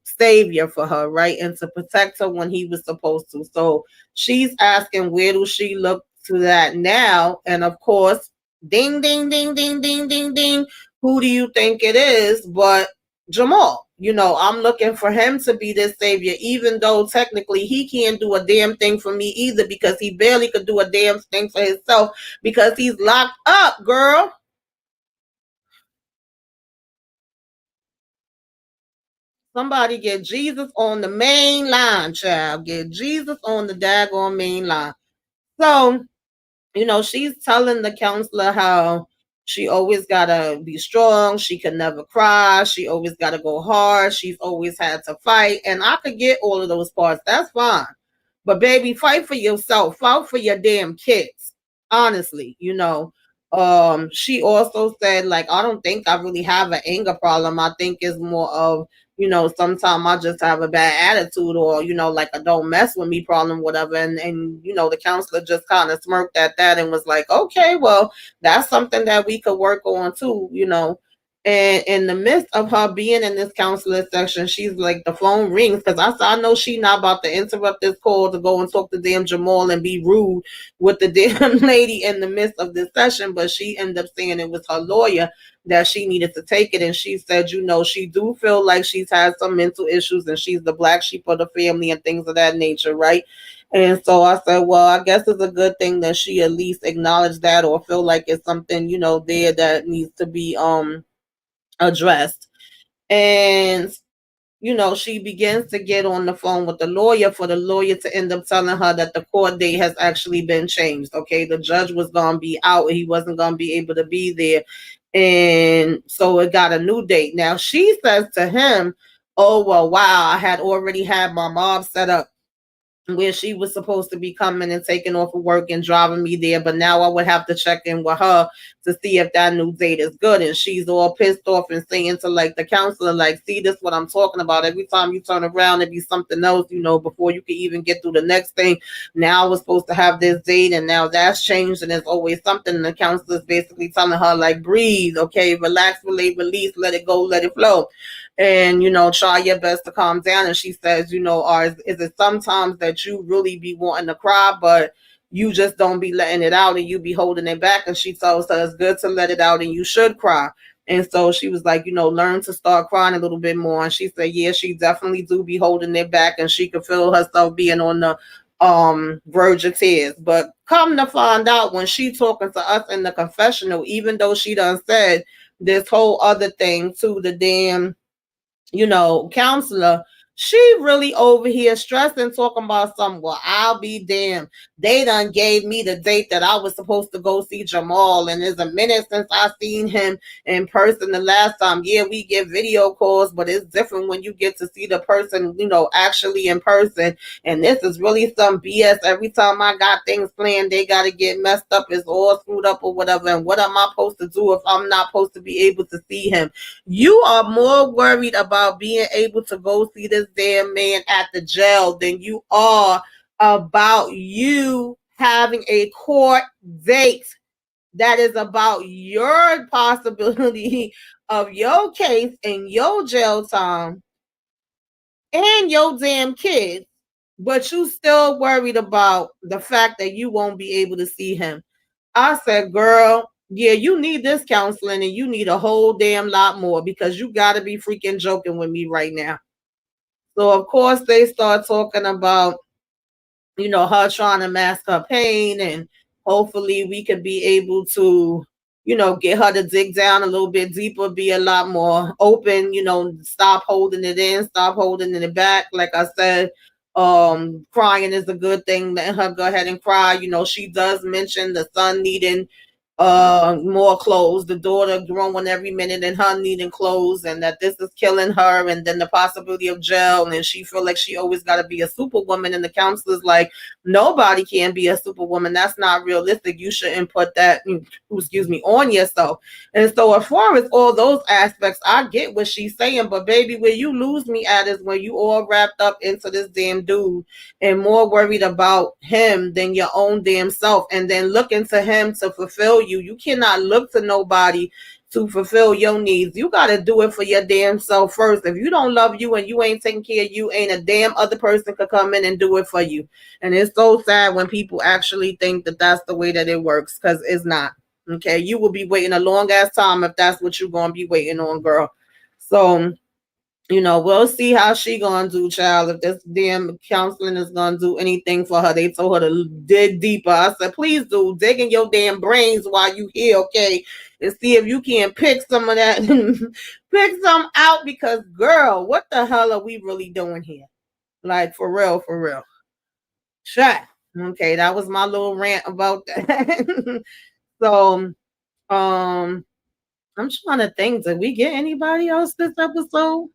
savior for her, right, and to protect her when he was supposed to. So she's asking, where do she look to that now? And of course, ding ding ding ding ding ding ding, who do you think it is but Jamal? I'm looking for him to be this savior, even though technically he can't do a damn thing for me either, because he barely could do a damn thing for himself, because he's locked up, girl. Somebody get Jesus on the main line, child. Get Jesus on the daggone main line. So, she's telling the counselor how she always gotta be strong. She could never cry. She always gotta go hard. She's always had to fight. And I could get all of those parts. That's fine. But baby, fight for yourself. Fight for your damn kids. Honestly, she also said, like, I don't think I really have an anger problem. I think it's more of, sometimes I just have a bad attitude, or, like a don't mess with me problem, whatever. And the counselor just kind of smirked at that and was like, okay, well, that's something that we could work on too. And in the midst of her being in this counselor section, she's like, the phone rings, because I know she not about to interrupt this call to go and talk to damn Jamal and be rude with the damn lady in the midst of this session. But she ended up saying it was her lawyer that she needed to take it. And she said, she do feel like she's had some mental issues, and she's the black sheep of the family and things of that nature, right? And so I said, well, I guess it's a good thing that she at least acknowledged that, or feel like it's something, there that needs to be addressed. And she begins to get on the phone with the lawyer, for the lawyer to end up telling her that the court date has actually been changed. Okay, the judge was gonna be out, he wasn't gonna be able to be there, and so it got a new date. Now she says to him, oh well, wow, I had already had my mom set up where she was supposed to be coming and taking off of work and driving me there, but now I would have to check in with her to see if that new date is good. And she's all pissed off and saying to like the counselor, like, see, this what I'm talking about. Every time you turn around, it'd be something else, before you could even get through the next thing. Now I was supposed to have this date, and now that's changed, and there's always something. And the counselor's basically telling her, like, breathe, okay, relax, relate, release, let it go, let it flow, and try your best to calm down. And she says, is it sometimes that you really be wanting to cry, but you just don't be letting it out, and you be holding it back? And she tells her it's good to let it out, and you should cry. And so she was like, learn to start crying a little bit more. And she said, yeah, she definitely do be holding it back, and she could feel herself being on the verge of tears. But come to find out, when she talking to us in the confessional, even though she done said this whole other thing to the damn counselor, She really over here stressing, talking about something. Well, I'll be damned. They done gave me the date that I was supposed to go see Jamal, and it's a minute since I seen him in person the last time. Yeah, we get video calls, but it's different when you get to see the person, actually in person. And this is really some BS. Every time I got things planned, they gotta get messed up. It's all screwed up or whatever. And what am I supposed to do if I'm not supposed to be able to see him? You are more worried about being able to go see this damn man at the jail than you are about you having a court date that is about your possibility of your case and your jail time and your damn kids, but you still worried about the fact that you won't be able to see him. I said, girl, yeah, you need this counseling and you need a whole damn lot more because you got to be freaking joking with me right now. So, of course, they start talking about, her trying to mask her pain, and hopefully we could be able to, get her to dig down a little bit deeper, be a lot more open, stop holding it in, stop holding it back. Like I said, crying is a good thing. Let her go ahead and cry. She does mention the son needing more clothes, the daughter growing every minute and her needing clothes, and that this is killing her, and then the possibility of jail, and she feel like she always got to be a superwoman, and the counselor's like, nobody can be a superwoman, that's not realistic, you shouldn't put that, on yourself. And so as far as all those aspects, I get what she's saying, but baby, where you lose me at is when you all wrapped up into this damn dude and more worried about him than your own damn self, and then looking to him to fulfill you. You cannot look to nobody to fulfill your needs. You got to do it for your damn self first. If you don't love you and you ain't taking care of you, ain't a damn other person could come in and do it for you. And it's so sad when people actually think that that's the way that it works, because it's not. Okay, you will be waiting a long ass time if that's what you're going to be waiting on, girl. So we'll see how she gonna do, child. If this damn counseling is gonna do anything for her. They told her to dig deeper. I said, please do. Dig in your damn brains while you here, okay? And see if you can pick some of that, pick some out, because, girl, what the hell are we really doing here? Like, for real, for real. Shut. Okay, that was my little rant about that. So, I'm trying to think, did we get anybody else this episode?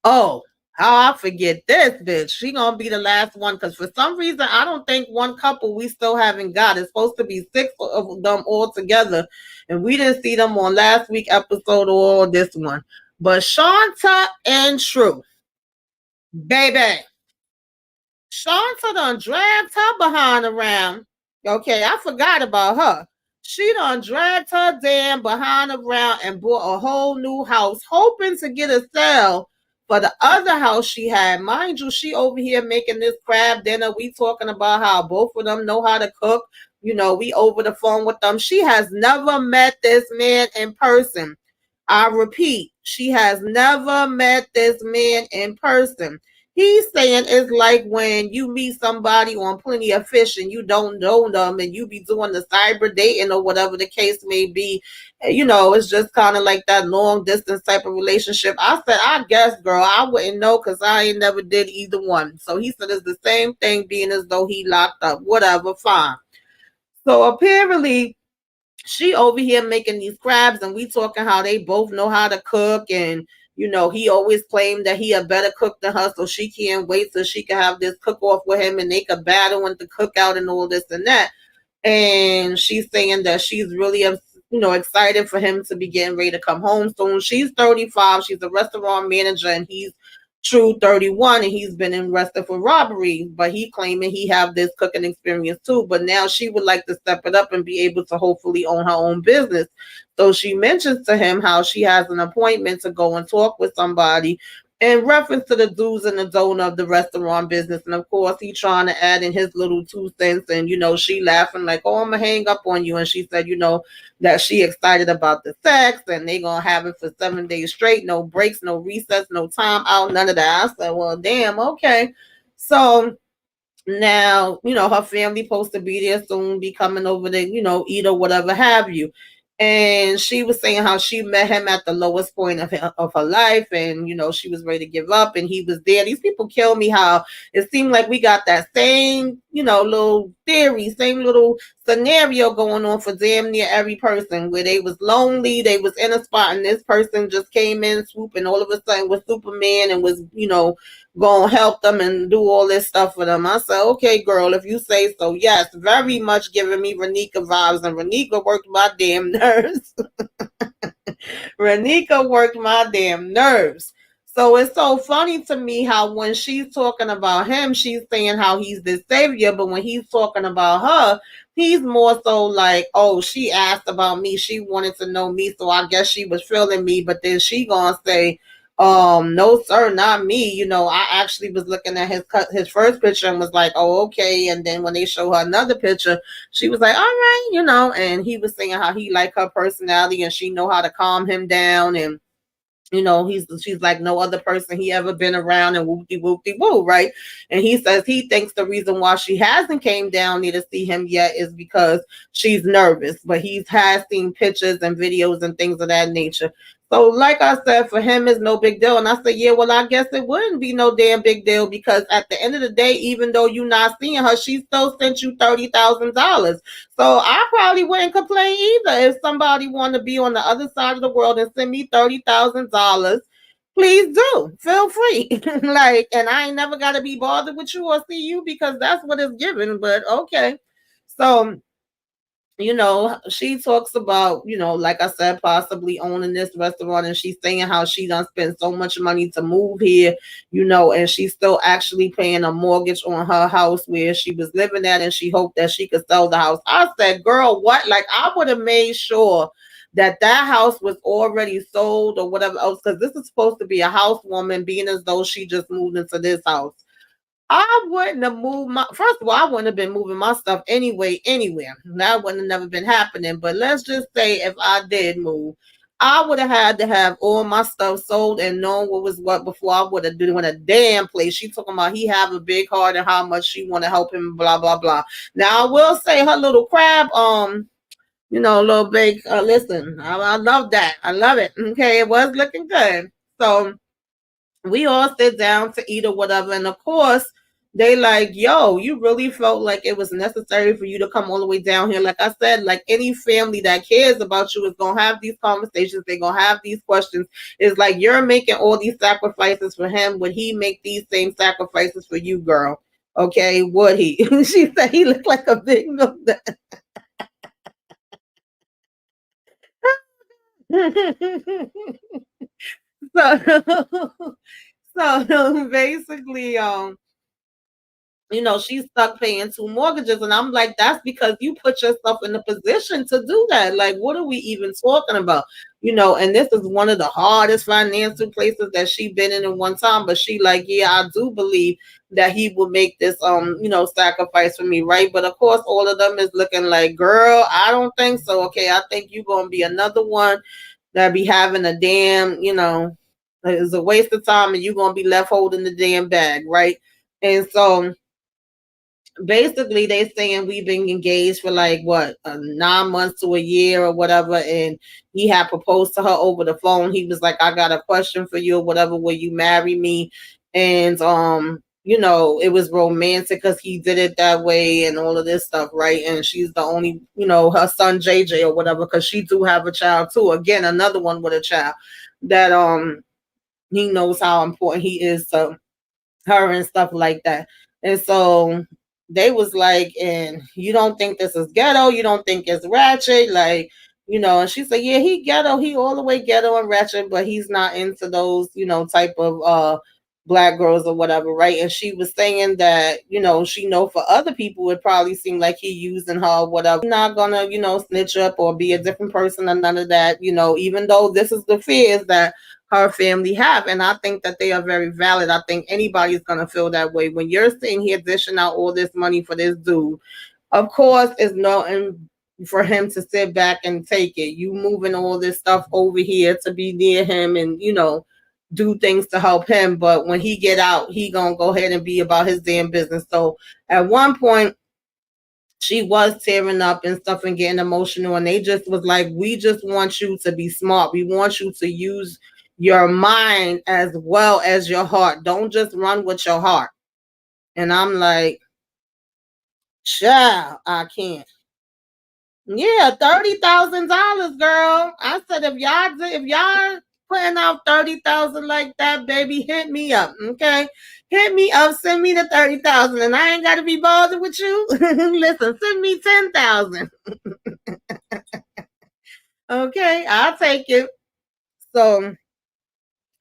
Oh, how I forget this bitch. She gonna be the last one, because for some reason I don't think one couple we still haven't got. It's supposed to be 6 of them all together, and we didn't see them on last week episode or this one. But Shanta and True, baby, Shanta done dragged her behind around. Okay, I forgot about her. She done dragged her damn behind around and bought a whole new house, hoping to get a sale for the other house she had. Mind you, she over here making this crab dinner. We talking about how both of them know how to cook. We over the phone with them. She has never met this man in person. I repeat, she has never met this man in person. He's saying it's like when you meet somebody on Plenty of Fish and you don't know them and you be doing the cyber dating or whatever the case may be. It's just kind of like that long distance type of relationship. I said, I guess, girl, I wouldn't know because I ain't never did either one. So he said it's the same thing, being as though he locked up. Whatever, fine. So apparently she over here making these crabs, and we talking how they both know how to cook, and he always claimed that he a better cook than her, so she can't wait till she can have this cook off with him and they could battle and the cookout and all this and that. And she's saying that she's really excited for him to be getting ready to come home soon. She's 35, she's a restaurant manager, and he's True 31, and he's been arrested for robbery, but he claiming he have this cooking experience too. But now she would like to step it up and be able to hopefully own her own business. So she mentions to him how she has an appointment to go and talk with somebody in reference to the do's and the don'ts of the restaurant business. And of course, he trying to add in his little 2 cents. And, she laughing like, oh, I'm going to hang up on you. And she said, that she excited about the sex and they going to have it for 7 days straight. No breaks, no recess, no time out, none of that. I said, well, damn, okay. So now, her family supposed to be there soon, be coming over to, eat or whatever have you. And she was saying how she met him at the lowest point of her life, and she was ready to give up, and he was there. These people kill me how it seemed like we got that same little theory, same little scenario going on for damn near every person, where they was lonely, they was in a spot, and this person just came in swooping all of a sudden with Superman and was gonna help them and do all this stuff for them. I said, okay, girl, if you say so. Yes, very much giving me Renika vibes, and Renika worked my damn nerves. Renika worked my damn nerves. So it's so funny to me how when she's talking about him, she's saying how he's the savior, but when he's talking about her, he's more so like, oh, she asked about me, she wanted to know me, so I guess she was feeling me, but then she gonna say, no sir, not me. I actually was looking at his first picture and was like, oh, okay. And then when they show her another picture, she was like, all right, and he was saying how he liked her personality and she know how to calm him down, and she's like no other person he ever been around, and woo, right? And he says he thinks the reason why she hasn't came down there to see him yet is because she's nervous, but he has seen pictures and videos and things of that nature. So like I said, for him it's no big deal. And I said, yeah, well, I guess it wouldn't be no damn big deal, because at the end of the day, even though you're not seeing her, she still sent you $30,000. So I probably wouldn't complain either if somebody wanted to be on the other side of the world and send me $30,000. Please do. Feel free. Like, and I ain't never got to be bothered with you or see you, because that's what it's given. But okay. So she talks about, like I said, possibly owning this restaurant, and she's saying how she done spent so much money to move here, and she's still actually paying a mortgage on her house where she was living at, and she hoped that she could sell the house. I said, girl, what? Like, I would have made sure that house was already sold or whatever else, because this is supposed to be a housewoman, being as though she just moved into this house. I wouldn't have moved first of all, I wouldn't have been moving my stuff anywhere. That wouldn't have never been happening. But let's just say if I did move, I would have had to have all my stuff sold and known what was what before I would have doing a damn place. She talking about he have a big heart and how much she want to help him, blah, blah, blah. Now I will say her little crab, little big, listen, I love that. I love it. Okay, it was looking good. So we all sit down to eat or whatever, and of course they like, yo, you really felt like it was necessary for you to come all the way down here. Like I said, like any family that cares about you is gonna have these conversations, they're gonna have these questions. It's like, you're making all these sacrifices for him, would he make these same sacrifices for you, girl? Okay, would he? She said he looked like a big milk. so so basically, she's stuck paying two mortgages. And I'm like, that's because you put yourself in a position to do that. Like, what are we even talking about? And this is one of the hardest financial places that she been in one time. But she like, yeah, I do believe that he will make this, sacrifice for me, right? But of course, all of them is looking like, girl, I don't think so. Okay, I think you're gonna be another one that be having a damn, it's a waste of time, and you're gonna be left holding the damn bag, right? And so basically they saying we've been engaged for like what 9 months to a year or whatever, and he had proposed to her over the phone. He was like, I got a question for you or whatever, will you marry me? And it was romantic because he did it that way and all of this stuff, right? And she's the only, her son JJ or whatever, because she do have a child too, again another one with a child, that he knows how important he is to her and stuff like that. And so they was like, and you don't think this is ghetto? You don't think it's ratchet? Like, and she said, yeah, he ghetto. He all the way ghetto and ratchet, but he's not into those, type of black girls or whatever, right? And she was saying that, she know for other people it probably seemed like he using her or whatever. Not gonna, snitch up or be a different person or none of that, even though this is the fears that her family have. And I think that they are very valid. I think anybody's going to feel that way. When you're sitting here dishing out all this money for this dude, of course, it's nothing for him to sit back and take it. You moving all this stuff over here to be near him and, do things to help him. But when he get out, he going to go ahead and be about his damn business. So at one point, she was tearing up and stuff and getting emotional, and they just was like, we just want you to be smart, we want you to use your mind as well as your heart, don't just run with your heart. And I'm like, child, I can't. Yeah, $30,000, girl. I said, if y'all putting out 30,000 like that, baby, hit me up, okay? Hit me up, send me the 30,000, and I ain't got to be bothered with you. Listen, send me 10,000, okay? I'll take it. So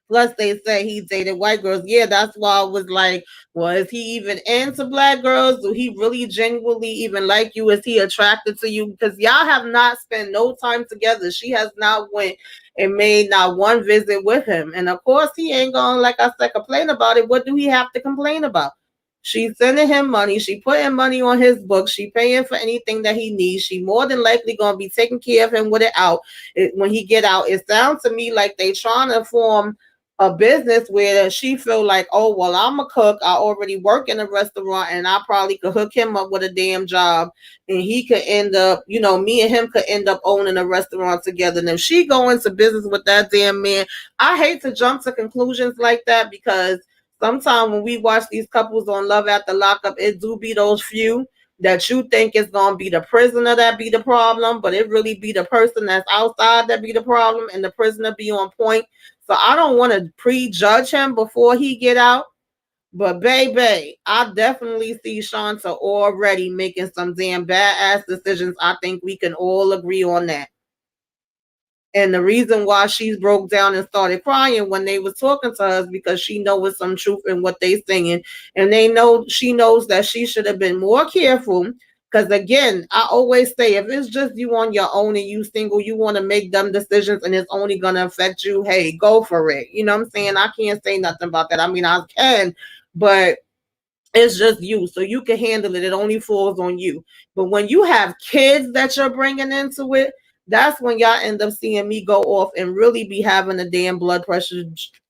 plus, they say he dated white girls. Yeah, that's why I was like, was he even into black girls? Do he really genuinely even like you? Is he attracted to you? Because y'all have not spent no time together. She has not went and made not one visit with him. And of course, he ain't gonna, like I said, complain about it. What do he have to complain about? She's sending him money. She putting money on his books. She paying for anything that he needs. She more than likely gonna be taking care of him with it out. When he get out, it sounds to me like they trying to form a business where she feel like, oh well, I'm a cook, I already work in a restaurant, and I probably could hook him up with a damn job, and he could end up, me and him could end up owning a restaurant together. And if she go into business with that damn man, I hate to jump to conclusions like that, because sometimes when we watch these couples on Love After Lockup, it do be those few that you think is gonna be the prisoner that be the problem, but it really be the person that's outside that be the problem, and the prisoner be on point. So I don't want to prejudge him before he get out. But baby, I definitely see Shanta already making some damn badass decisions. I think we can all agree on that. And the reason why she broke down and started crying when they was talking to us, because she knows some truth in what they saying, and she knows that she should have been more careful. Because again, I always say, if it's just you on your own and you single, you want to make dumb decisions and it's only gonna affect you, hey, go for it. You know what I'm saying? I can't say nothing about that. I mean, I can, but it's just you, so you can handle it. It only falls on you. But when you have kids that you're bringing into it, that's when y'all end up seeing me go off and really be having a damn blood pressure,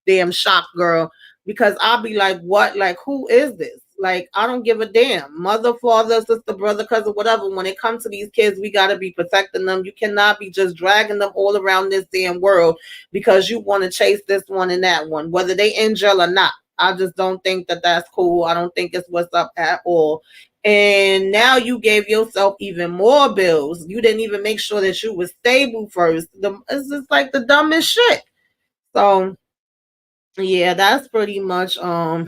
damn shock, girl. Because I'll be like, what? Like, who is this? Like, I don't give a damn. Mother, father, sister, brother, cousin, whatever. When it comes to these kids, we got to be protecting them. You cannot be just dragging them all around this damn world because you want to chase this one and that one, whether they in jail or not. I just don't think that that's cool. I don't think it's what's up at all. And now you gave yourself even more bills. You didn't even make sure that you was stable first. It's just like the dumbest shit. So yeah, that's pretty much how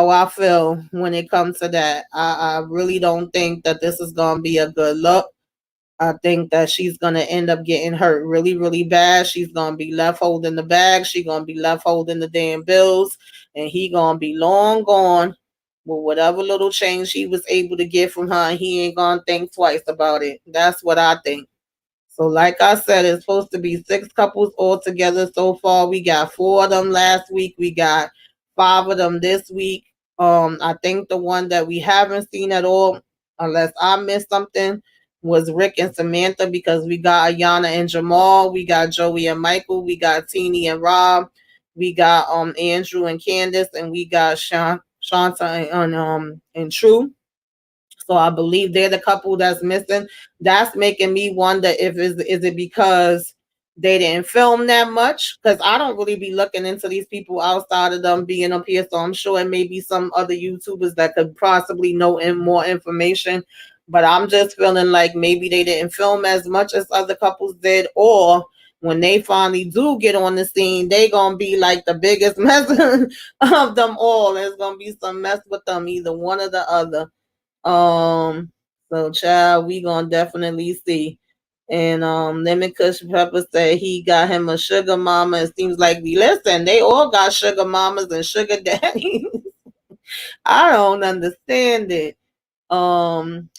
I feel when it comes to that. I really don't think that this is gonna be a good look. I think that she's gonna end up getting hurt really, really bad. She's gonna be left holding the bag. She's gonna be left holding the damn bills, and he gonna be long gone with whatever little change he was able to get from her. And he ain't gonna think twice about it. That's what I think. So, like I said, it's supposed to be 6 couples all together so far. We got 4 of them last week. We got 5 of them this week. I think the one that we haven't seen at all, unless I missed something, was Rick and Samantha, because we got Ayana and Jamal. We got Joey and Michael. We got Teeny and Rob. We got Andrew and Candace, and we got Shanta and True. So I believe they're the couple that's missing. That's making me wonder, if is it because they didn't film that much? Because I don't really be looking into these people outside of them being up here. So I'm sure it may be some other YouTubers that could possibly know more information. But I'm just feeling like maybe they didn't film as much as other couples did, or when they finally do get on the scene, they gonna be like the biggest mess of them all. There's gonna be some mess with them, either one or the other. Um, so child, we gonna definitely see. And Lemon Kush Pepper said he got him a sugar mama. It seems like we listen, they all got sugar mamas and sugar daddies. I don't understand it.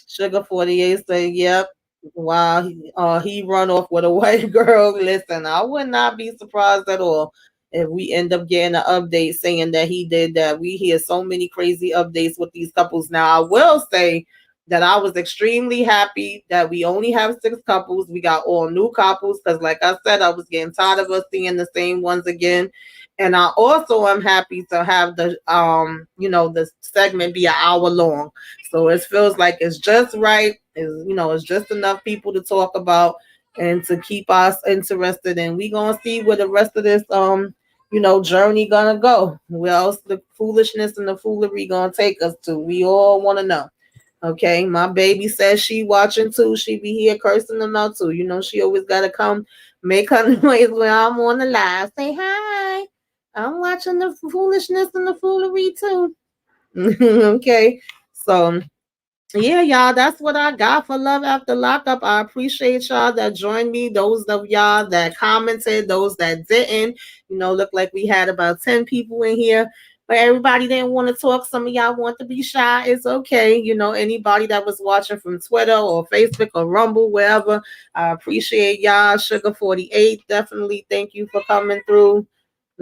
Sugar 48 say, yep. Wow, he run off with a white girl. Listen, I would not be surprised at all if we end up getting an update saying that he did that. We hear so many crazy updates with these couples. Now, I will say that I was extremely happy that we only have 6 couples. We got all new couples because, like I said, I was getting tired of us seeing the same ones again. And I also am happy to have the the segment be an hour long. So it feels like it's just right. It's just enough people to talk about and to keep us interested. And we gonna see where the rest of this journey gonna go. Where else the foolishness and the foolery gonna take us to? We all wanna know. Okay, my baby says she watching too. She be here cursing them out too. She always gotta come make her noise when I'm on the live. Say hi. I'm watching the foolishness and the foolery too. Okay, so yeah, y'all, that's what I got for Love After Lockup. I appreciate y'all that joined me. Those of y'all that commented, those that didn't. Look like we had about 10 people in here. But everybody didn't want to talk. Some of y'all want to be shy. It's okay. Anybody that was watching from Twitter or Facebook or Rumble, wherever, I appreciate y'all. Sugar 48, definitely thank you for coming through.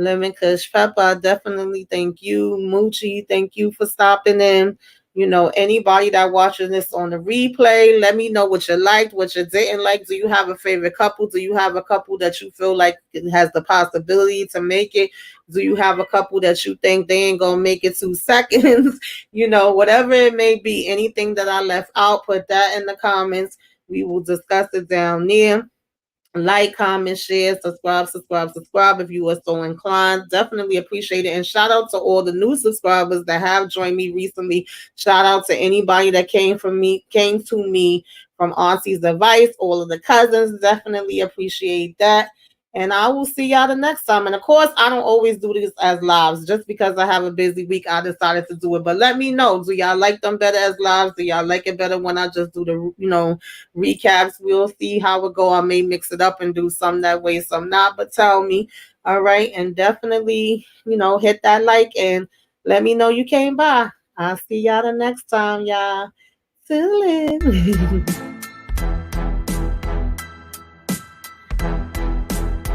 Lemon Kush Pepper, definitely thank you. Moochie, thank you for stopping in. Anybody that watching this on the replay, let me know what you liked, what you didn't like. Do you have a favorite couple? Do you have a couple that you feel like it has the possibility to make it? Do you have a couple that you think they ain't gonna make it 2 seconds? Whatever it may be, anything that I left out, put that in the comments. We will discuss it down there. Like, comment, share, subscribe if you are so inclined. Definitely appreciate it. And shout out to all the new subscribers that have joined me recently. Shout out to anybody that came to me from Auntie's advice, all of the cousins. Definitely appreciate that. And I will see y'all the next time. And of course, I don't always do this as lives. Just because I have a busy week, I decided to do it. But let me know. Do y'all like them better as lives? Do y'all like it better when I just do the, recaps? We'll see how it go. I may mix it up and do some that way, some not. But tell me. All right. And definitely, hit that like and let me know you came by. I'll see y'all the next time, y'all. See you later.